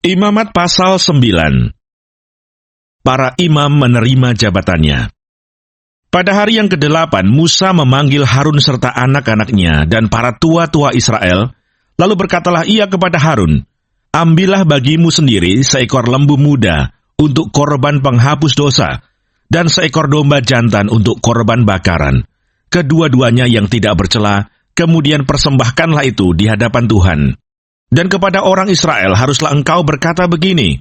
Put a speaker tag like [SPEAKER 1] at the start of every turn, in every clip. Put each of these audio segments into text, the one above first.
[SPEAKER 1] Imamat pasal 9. Para imam menerima jabatannya. Pada hari yang ke-8, Musa memanggil Harun serta anak-anaknya dan para tua-tua Israel, lalu berkatalah ia kepada Harun, "Ambillah bagimu sendiri seekor lembu muda untuk korban penghapus dosa, dan seekor domba jantan untuk korban bakaran, kedua-duanya yang tidak bercela, kemudian persembahkanlah itu di hadapan Tuhan. Dan kepada orang Israel haruslah engkau berkata begini,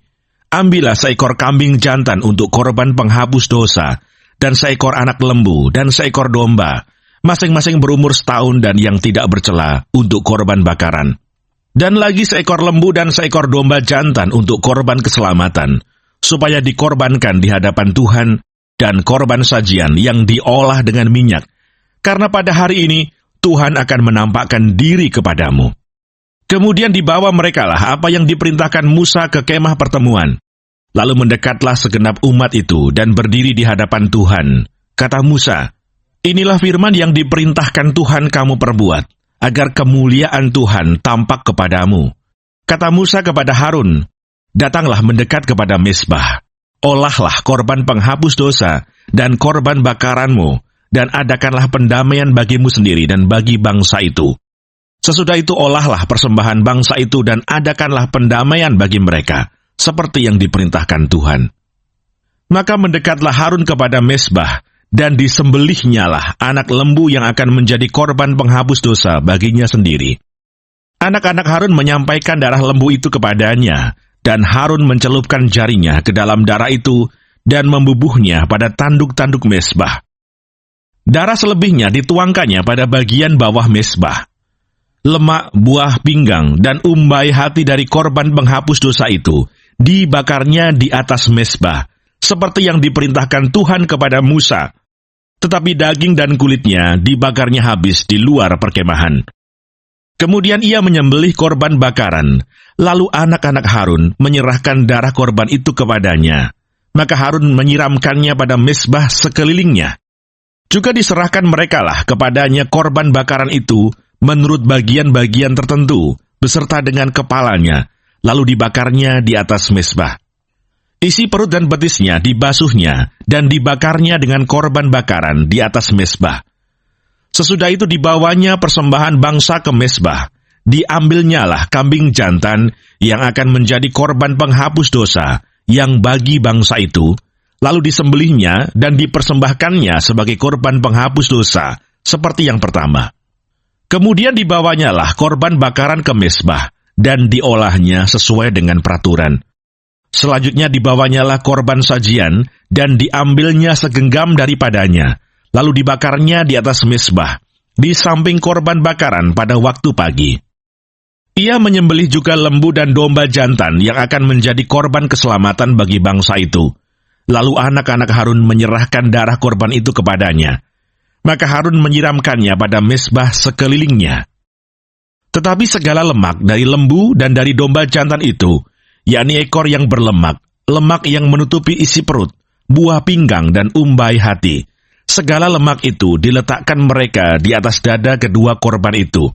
[SPEAKER 1] ambillah seekor kambing jantan untuk korban penghapus dosa, dan seekor anak lembu, dan seekor domba, masing-masing berumur setahun dan yang tidak bercela, untuk korban bakaran. Dan lagi seekor lembu dan seekor domba jantan untuk korban keselamatan, supaya dikorbankan di hadapan Tuhan, dan korban sajian yang diolah dengan minyak, karena pada hari ini Tuhan akan menampakkan diri kepadamu." Kemudian dibawa merekalah apa yang diperintahkan Musa ke kemah pertemuan. Lalu mendekatlah segenap umat itu dan berdiri di hadapan Tuhan. Kata Musa, "Inilah firman yang diperintahkan Tuhan kamu perbuat, agar kemuliaan Tuhan tampak kepadamu." Kata Musa kepada Harun, "Datanglah mendekat kepada mezbah, olahlah korban penghapus dosa dan korban bakaranmu, dan adakanlah pendamaian bagimu sendiri dan bagi bangsa itu. Sesudah itu olahlah persembahan bangsa itu dan adakanlah pendamaian bagi mereka, seperti yang diperintahkan Tuhan." Maka mendekatlah Harun kepada mezbah, dan disembelihnyalah anak lembu yang akan menjadi korban penghapus dosa baginya sendiri. Anak-anak Harun menyampaikan darah lembu itu kepadanya, dan Harun mencelupkan jarinya ke dalam darah itu, dan membubuhnya pada tanduk-tanduk mezbah. Darah selebihnya dituangkannya pada bagian bawah mezbah. Lemak, buah pinggang, dan umbai hati dari korban penghapus dosa itu dibakarnya di atas mezbah, seperti yang diperintahkan Tuhan kepada Musa. Tetapi daging dan kulitnya dibakarnya habis di luar perkemahan. Kemudian ia menyembelih korban bakaran, lalu anak-anak Harun menyerahkan darah korban itu kepadanya. Maka Harun menyiramkannya pada mezbah sekelilingnya. Juga diserahkan merekalah kepadanya korban bakaran itu, menurut bagian-bagian tertentu, beserta dengan kepalanya, lalu dibakarnya di atas mezbah. Isi perut dan betisnya dibasuhnya, dan dibakarnya dengan korban bakaran di atas mezbah. Sesudah itu dibawanya persembahan bangsa ke mezbah, diambilnyalah kambing jantan yang akan menjadi korban penghapus dosa, yang bagi bangsa itu, lalu disembelihnya dan dipersembahkannya sebagai korban penghapus dosa, seperti yang pertama. Kemudian dibawanyalah korban bakaran ke mezbah, dan diolahnya sesuai dengan peraturan. Selanjutnya dibawanyalah korban sajian, dan diambilnya segenggam daripadanya, lalu dibakarnya di atas mezbah, di samping korban bakaran pada waktu pagi. Ia menyembelih juga lembu dan domba jantan yang akan menjadi korban keselamatan bagi bangsa itu. Lalu anak-anak Harun menyerahkan darah korban itu kepadanya. Maka Harun menyiramkannya pada mezbah sekelilingnya. Tetapi segala lemak dari lembu dan dari domba jantan itu, yakni ekor yang berlemak, lemak yang menutupi isi perut, buah pinggang dan umbai hati, segala lemak itu diletakkan mereka di atas dada kedua korban itu.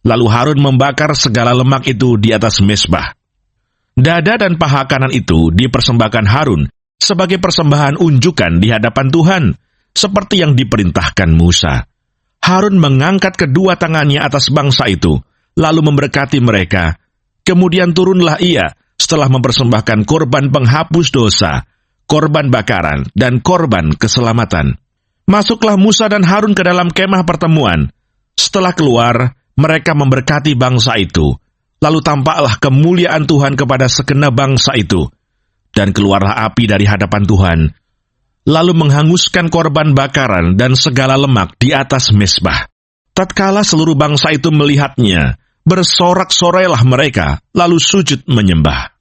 [SPEAKER 1] Lalu Harun membakar segala lemak itu di atas mezbah. Dada dan paha kanan itu dipersembahkan Harun sebagai persembahan unjukan di hadapan Tuhan, seperti yang diperintahkan Musa. Harun mengangkat kedua tangannya atas bangsa itu, lalu memberkati mereka. Kemudian turunlah ia setelah mempersembahkan korban penghapus dosa, korban bakaran, dan korban keselamatan. Masuklah Musa dan Harun ke dalam kemah pertemuan. Setelah keluar, mereka memberkati bangsa itu. Lalu tampaklah kemuliaan Tuhan kepada segenap bangsa itu. Dan keluarlah api dari hadapan Tuhan, lalu menghanguskan korban bakaran dan segala lemak di atas mezbah. Tatkala seluruh bangsa itu melihatnya, bersorak-sorailah mereka, lalu sujud menyembah.